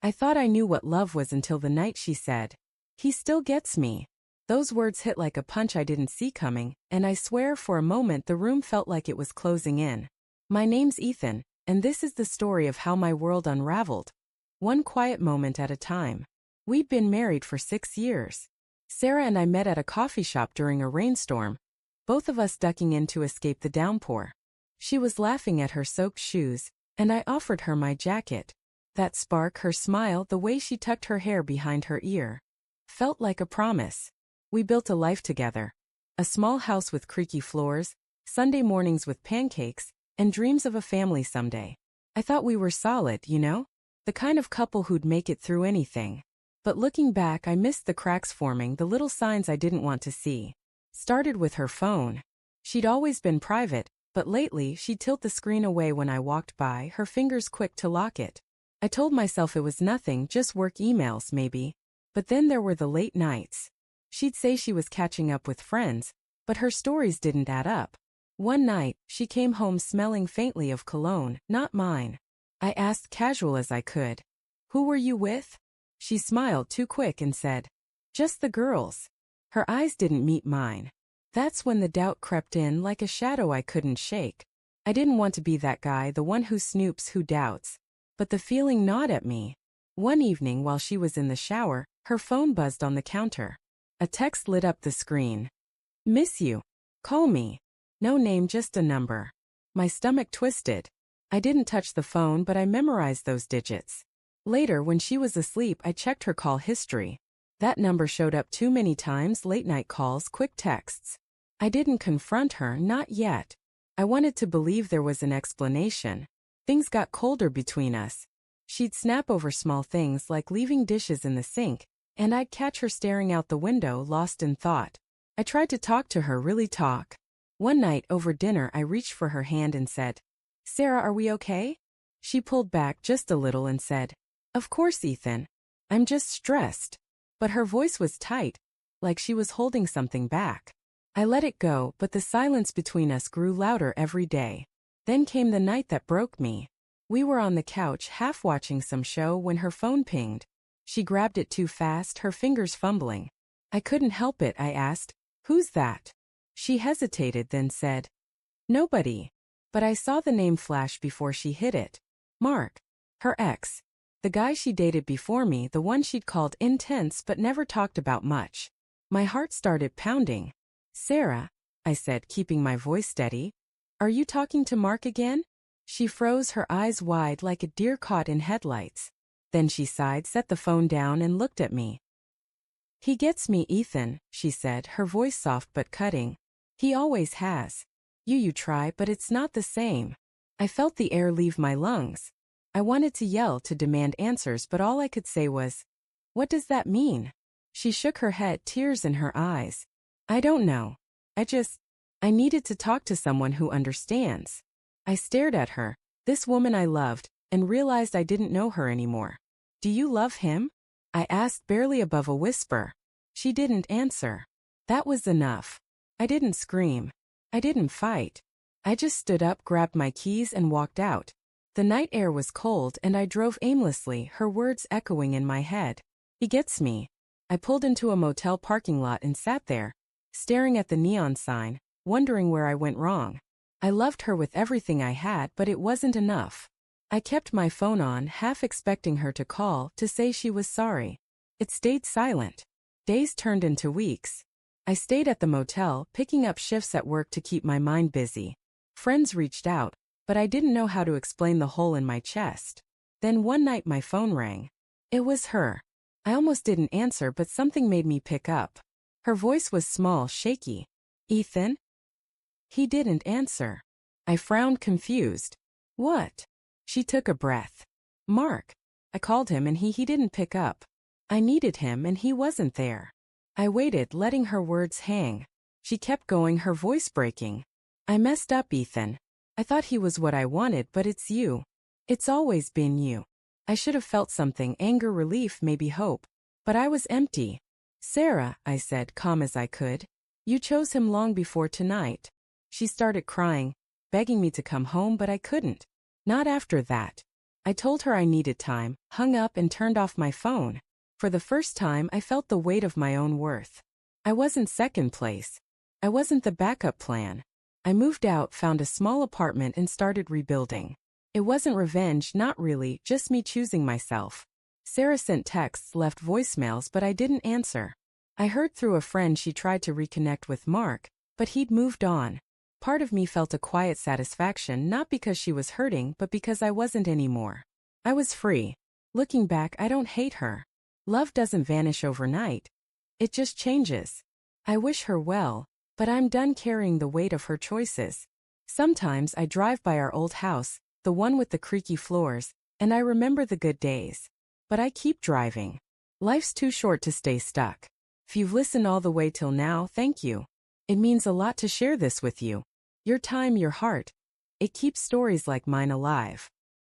I thought I knew what love was until the night she said, "He still gets me." Those words hit like a punch I didn't see coming, and I swear for a moment the room felt like it was closing in. My name's Ethan, and this is the story of how my world unraveled. One quiet moment at a time. We'd been married for 6 years. Sarah and I met at a coffee shop during a rainstorm, both of us ducking in to escape the downpour. She was laughing at her soaked shoes, and I offered her my jacket. That spark, her smile, the way she tucked her hair behind her ear, felt like a promise. We built a life together. A small house with creaky floors, Sunday mornings with pancakes, and dreams of a family someday. I thought we were solid, you know? The kind of couple who'd make it through anything. But looking back, I missed the cracks forming, the little signs I didn't want to see. Started with her phone. She'd always been private, but lately she'd tilt the screen away when I walked by, her fingers quick to lock it. I told myself it was nothing, just work emails maybe. But then there were the late nights. She'd say she was catching up with friends, but her stories didn't add up. One night, she came home smelling faintly of cologne, not mine. I asked casual as I could, "Who were you with?" She smiled too quick and said, "Just the girls." Her eyes didn't meet mine. That's when the doubt crept in like a shadow I couldn't shake. I didn't want to be that guy, the one who snoops, who doubts. But the feeling gnawed at me. One evening while she was in the shower, her phone buzzed on the counter. A text lit up the screen. "Miss you. Call me." No name, just a number. My stomach twisted. I didn't touch the phone, but I memorized those digits. Later, when she was asleep, I checked her call history. That number showed up too many times, late-night calls, quick texts. I didn't confront her, not yet. I wanted to believe there was an explanation. Things got colder between us. She'd snap over small things like leaving dishes in the sink, and I'd catch her staring out the window, lost in thought. I tried to talk to her, really talk. One night, over dinner, I reached for her hand and said, "Sarah, are we okay?" She pulled back just a little and said, "Of course, Ethan. I'm just stressed." But her voice was tight, like she was holding something back. I let it go, but the silence between us grew louder every day. Then came the night that broke me. We were on the couch, half watching some show, when her phone pinged. She grabbed it too fast, her fingers fumbling. I couldn't help it. I asked, "Who's that?" She hesitated, then said, "Nobody." But I saw the name flash before she hit it. Mark. Her ex. The guy she dated before me, the one she'd called intense but never talked about much. My heart started pounding. "Sarah," I said, keeping my voice steady, "are you talking to Mark again?" She froze, her eyes wide like a deer caught in headlights. Then she sighed, set the phone down, and looked at me. "He gets me, Ethan," she said, her voice soft but cutting. "He always has. You try, but it's not the same." I felt the air leave my lungs. I wanted to yell, to demand answers, but all I could say was, "What does that mean?" She shook her head, tears in her eyes. "I don't know. I needed to talk to someone who understands." I stared at her, this woman I loved, and realized I didn't know her anymore. "Do you love him?" I asked, barely above a whisper. She didn't answer. That was enough. I didn't scream. I didn't fight. I just stood up, grabbed my keys, and walked out. The night air was cold, and I drove aimlessly, her words echoing in my head. "He gets me." I pulled into a motel parking lot and sat there, staring at the neon sign, wondering where I went wrong. I loved her with everything I had, but it wasn't enough. I kept my phone on, half expecting her to call, to say she was sorry. It stayed silent. Days turned into weeks. I stayed at the motel, picking up shifts at work to keep my mind busy. Friends reached out, but I didn't know how to explain the hole in my chest. Then one night my phone rang. It was her. I almost didn't answer, but something made me pick up. Her voice was small, shaky. "Ethan?" He didn't answer. I frowned, confused. "What?" She took a breath. "Mark." I called him and he didn't pick up. I needed him and he wasn't there. I waited, letting her words hang. She kept going, her voice breaking. "I messed up, Ethan. I thought he was what I wanted, but it's you. It's always been you." I should have felt something, anger, relief, maybe hope. But I was empty. "Sarah," I said, calm as I could, "you chose him long before tonight." She started crying, begging me to come home, but I couldn't. Not after that. I told her I needed time, hung up and turned off my phone. For the first time, I felt the weight of my own worth. I wasn't second place. I wasn't the backup plan. I moved out, found a small apartment and started rebuilding. It wasn't revenge, not really, just me choosing myself. Sarah sent texts, left voicemails, but I didn't answer. I heard through a friend she tried to reconnect with Mark, but he'd moved on. Part of me felt a quiet satisfaction, not because she was hurting, but because I wasn't anymore. I was free. Looking back, I don't hate her. Love doesn't vanish overnight. It just changes. I wish her well, but I'm done carrying the weight of her choices. Sometimes I drive by our old house, the one with the creaky floors, and I remember the good days. But I keep driving. Life's too short to stay stuck. If you've listened all the way till now, thank you. It means a lot to share this with you. Your time, your heart. It keeps stories like mine alive.